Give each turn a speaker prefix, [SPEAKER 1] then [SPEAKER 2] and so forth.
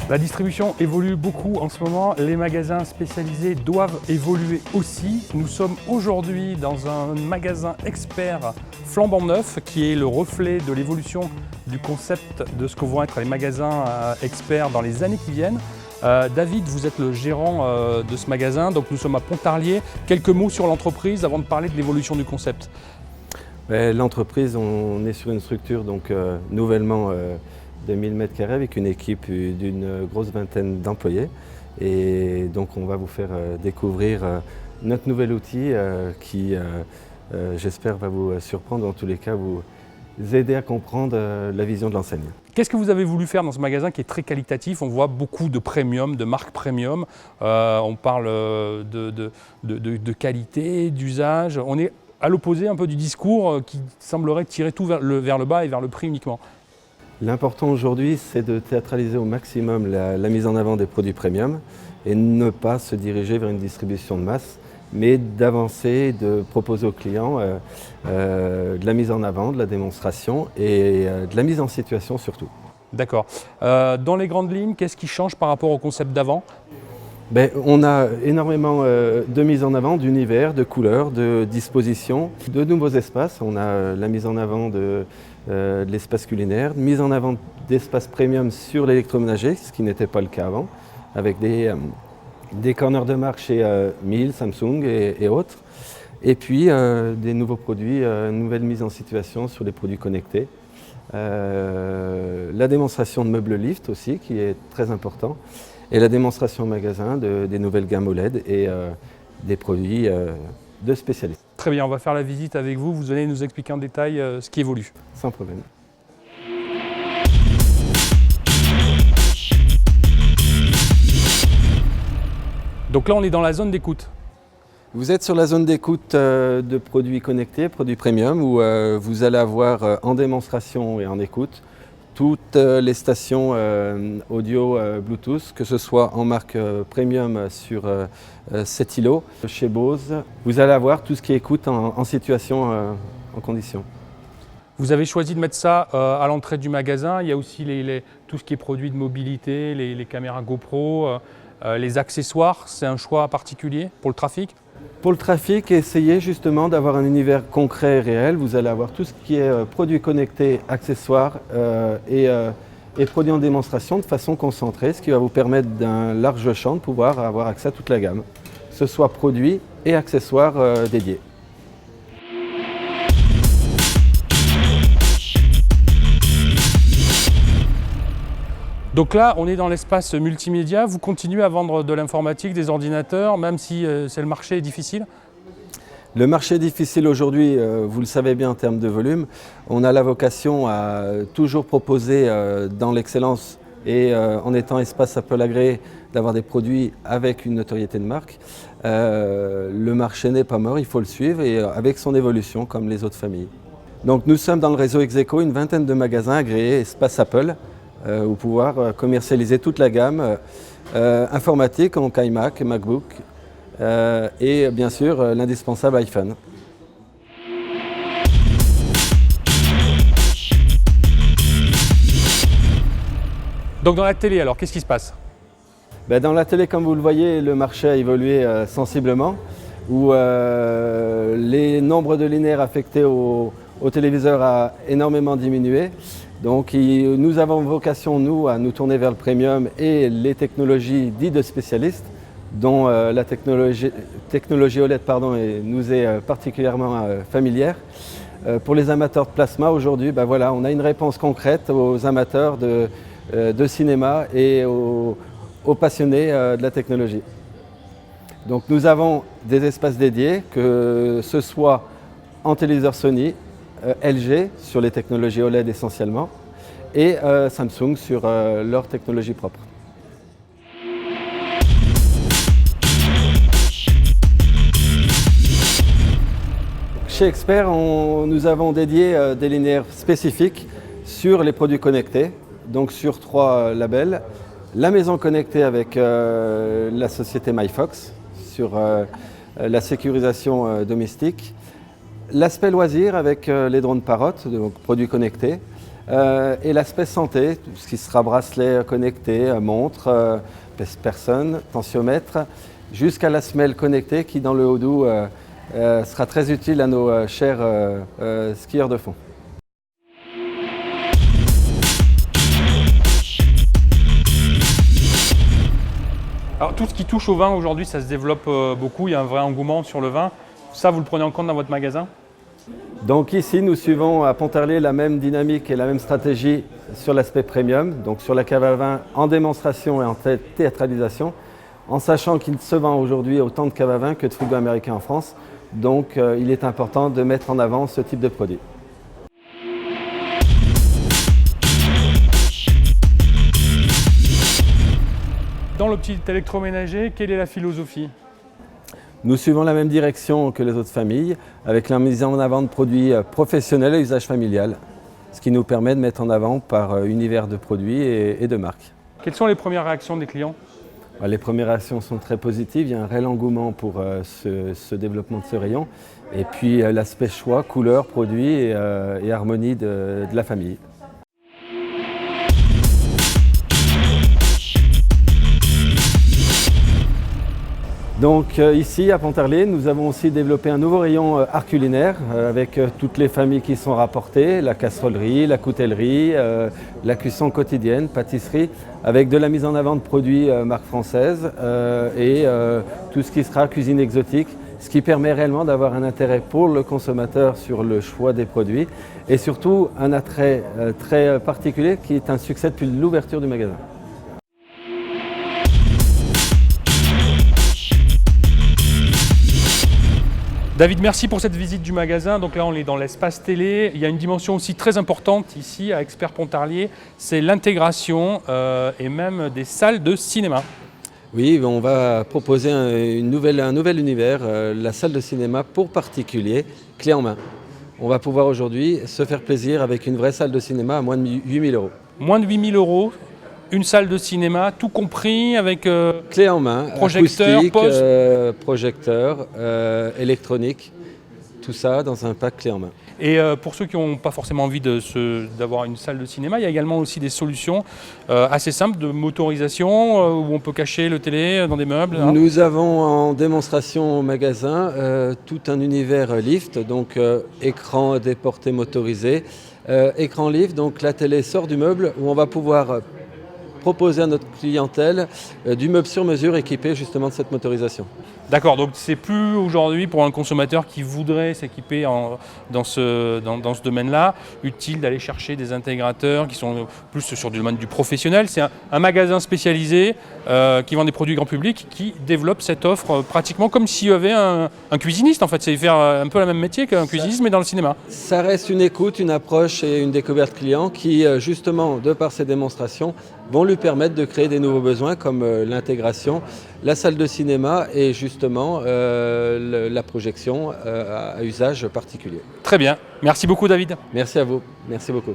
[SPEAKER 1] La distribution évolue beaucoup en ce moment, les magasins spécialisés doivent évoluer aussi. Nous sommes aujourd'hui dans un magasin expert flambant neuf qui est le reflet de l'évolution du concept de ce que vont être les magasins experts dans les années qui viennent. David, vous êtes le gérant de ce magasin, donc nous sommes à Pontarlier. Quelques mots sur l'entreprise avant de parler de l'évolution du concept.
[SPEAKER 2] L'entreprise, on est sur une structure donc, nouvellement de 1000 m² avec une équipe d'une grosse vingtaine d'employés. Et donc on va vous faire découvrir notre nouvel outil qui, j'espère, va vous surprendre, en tous les cas vous aider à comprendre la vision de l'enseigne.
[SPEAKER 1] Qu'est-ce que vous avez voulu faire dans ce magasin qui est très qualitatif? On voit beaucoup de premium, de marques premium. On parle de qualité, d'usage. On est à l'opposé un peu du discours qui semblerait tirer tout vers le bas et vers le prix uniquement.
[SPEAKER 2] L'important aujourd'hui, c'est de théâtraliser au maximum la mise en avant des produits premium et ne pas se diriger vers une distribution de masse, mais d'avancer, de proposer aux clients de la mise en avant, de la démonstration et de la mise en situation surtout.
[SPEAKER 1] D'accord. Dans les grandes lignes, qu'est-ce qui change par rapport au concept d'avant?
[SPEAKER 2] On a énormément de mise en avant, d'univers, de couleurs, de dispositions, de nouveaux espaces. On a la mise en avant de l'espace culinaire, mise en avant d'espaces premium sur l'électroménager, ce qui n'était pas le cas avant, avec des corners de marque chez Miele, Samsung et autres. Et puis des nouveaux produits, nouvelle mise en situation sur les produits connectés. La démonstration de meubles lift aussi, qui est très important. Et la démonstration au magasin des nouvelles gammes OLED et des produits de spécialistes.
[SPEAKER 1] Très bien, on va faire la visite avec vous. Vous allez nous expliquer en détail ce qui évolue.
[SPEAKER 2] Sans problème.
[SPEAKER 1] Donc là, on est dans la zone d'écoute.
[SPEAKER 2] Vous êtes sur la zone d'écoute de produits connectés, produits premium, où vous allez avoir en démonstration et en écoute toutes les stations audio Bluetooth, que ce soit en marque premium sur 7 îlots chez Bose. Vous allez avoir tout ce qui est écoute en situation, en condition.
[SPEAKER 1] Vous avez choisi de mettre ça à l'entrée du magasin. Il y a aussi tout ce qui est produit de mobilité, les caméras GoPro, les accessoires. C'est un choix particulier pour le trafic?
[SPEAKER 2] Pour le trafic, essayez justement d'avoir un univers concret et réel. Vous allez avoir tout ce qui est produits connectés, accessoires et produits en démonstration de façon concentrée, ce qui va vous permettre d'un large champ de pouvoir avoir accès à toute la gamme, que ce soit produits et accessoires dédiés.
[SPEAKER 1] Donc là, on est dans l'espace multimédia. Vous continuez à vendre de l'informatique, des ordinateurs, même si le marché est difficile?
[SPEAKER 2] Le marché est difficile aujourd'hui, vous le savez bien en termes de volume. On a la vocation à toujours proposer dans l'excellence et en étant espace Apple agréé, d'avoir des produits avec une notoriété de marque. Le marché n'est pas mort, il faut le suivre et avec son évolution comme les autres familles. Donc nous sommes dans le réseau Execo, une vingtaine de magasins agréés espace Apple. Ou pouvoir commercialiser toute la gamme informatique, donc iMac, MacBook et bien sûr l'indispensable iPhone.
[SPEAKER 1] Donc dans la télé, alors qu'est-ce qui se passe?
[SPEAKER 2] Dans la télé, comme vous le voyez, le marché a évolué sensiblement, où les nombres de linéaires affectés au téléviseur a énormément diminué. Donc nous avons vocation, nous, à nous tourner vers le premium et les technologies dites de spécialistes, dont la technologie OLED nous est particulièrement familière. Pour les amateurs de plasma, aujourd'hui, voilà, on a une réponse concrète aux amateurs de cinéma et aux passionnés de la technologie. Donc nous avons des espaces dédiés, que ce soit en téléviseur Sony, LG sur les technologies OLED essentiellement et Samsung sur leur technologie propre. Chez Expert, nous avons dédié des linéaires spécifiques sur les produits connectés, donc sur 3 labels. La maison connectée avec la société MyFox sur la sécurisation domestique. L'aspect loisir avec les drones Parrot, donc produits connectés, et l'aspect santé, ce qui sera bracelet connecté, montre, personne, tensiomètre, jusqu'à la semelle connectée qui dans le Odoo sera très utile à nos chers skieurs de fond.
[SPEAKER 1] Alors tout ce qui touche au vin aujourd'hui, ça se développe beaucoup, il y a un vrai engouement sur le vin. Ça, vous le prenez en compte dans votre magasin?
[SPEAKER 2] Donc ici, nous suivons à Pontarlier la même dynamique et la même stratégie sur l'aspect premium, donc sur la cave à vin en démonstration et en théâtralisation, en sachant qu'il se vend aujourd'hui autant de caves à vin que de frigos américains en France. Donc il est important de mettre en avant ce type de produit.
[SPEAKER 1] Dans le petit électroménager, quelle est la philosophie?
[SPEAKER 2] Nous suivons la même direction que les autres familles, avec la mise en avant de produits professionnels à usage familial, ce qui nous permet de mettre en avant par univers de produits et de marques.
[SPEAKER 1] Quelles sont les premières réactions des clients?
[SPEAKER 2] Les premières réactions sont très positives, il y a un réel engouement pour ce développement de ce rayon, et puis l'aspect choix, couleur, produit et harmonie de la famille. Donc ici à Pontarlier, nous avons aussi développé un nouveau rayon art culinaire avec toutes les familles qui sont rapportées, la casserolerie, la coutellerie, la cuisson quotidienne, pâtisserie, avec de la mise en avant de produits marques françaises et tout ce qui sera cuisine exotique, ce qui permet réellement d'avoir un intérêt pour le consommateur sur le choix des produits et surtout un attrait très particulier qui est un succès depuis l'ouverture du magasin.
[SPEAKER 1] David, merci pour cette visite du magasin. Donc là, on est dans l'espace télé. Il y a une dimension aussi très importante ici à Expert Pontarlier, c'est l'intégration et même des salles de cinéma.
[SPEAKER 2] Oui, on va proposer un nouvel univers, la salle de cinéma pour particuliers, clé en main. On va pouvoir aujourd'hui se faire plaisir avec une vraie salle de cinéma à moins de 8 000 €.
[SPEAKER 1] Moins de 8 000 €, une salle de cinéma, tout compris avec
[SPEAKER 2] clé en main,
[SPEAKER 1] projecteur, pause.
[SPEAKER 2] Projecteur, électronique, tout ça dans un pack clé en main.
[SPEAKER 1] Et pour ceux qui n'ont pas forcément envie d'avoir une salle de cinéma, il y a également aussi des solutions assez simples de motorisation où on peut cacher le télé dans des meubles. Hein.
[SPEAKER 2] Nous avons en démonstration au magasin tout un univers lift, donc écran déporté motorisé, écran lift, donc la télé sort du meuble où on va pouvoir proposer à notre clientèle du meuble sur mesure équipé justement de cette motorisation.
[SPEAKER 1] D'accord, donc c'est plus aujourd'hui pour un consommateur qui voudrait s'équiper dans ce domaine-là, utile d'aller chercher des intégrateurs qui sont plus sur le domaine du professionnel. C'est un magasin spécialisé qui vend des produits grand public qui développe cette offre pratiquement comme s'il y avait un cuisiniste en fait. C'est faire un peu le même métier qu'un cuisiniste mais dans le cinéma.
[SPEAKER 2] Ça reste une écoute, une approche et une découverte client qui justement de par ces démonstrations vont lui permettre de créer des nouveaux besoins comme l'intégration, la salle de cinéma et justement la projection à usage particulier.
[SPEAKER 1] Très bien. Merci beaucoup David.
[SPEAKER 2] Merci à vous. Merci beaucoup.